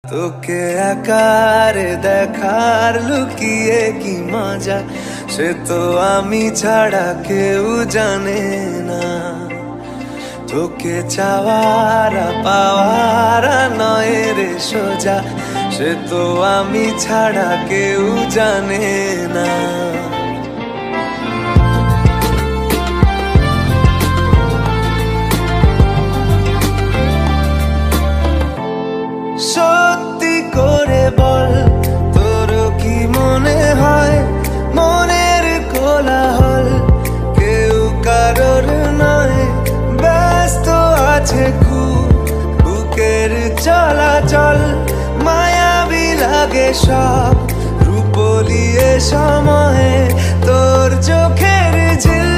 তোকে আকারে দেখার লুকিয়ে কি মজা, সে তো আমি ছাড়া কেউ জানে না। তোকে চাওয়ার পাওয়ার নয় রে সোজা, সে তো আমি ছাড়া কেউ জানে না। সত্যি করে বল, তোর কি মনে হয় মনের কোলাহল কেউ কারোর নয়, ব্যস্ত আছে খুব বুকের চলাচল, মায়াবী লাগে সব রূপলিয়ে সময়ে তোর চোখের ঝিল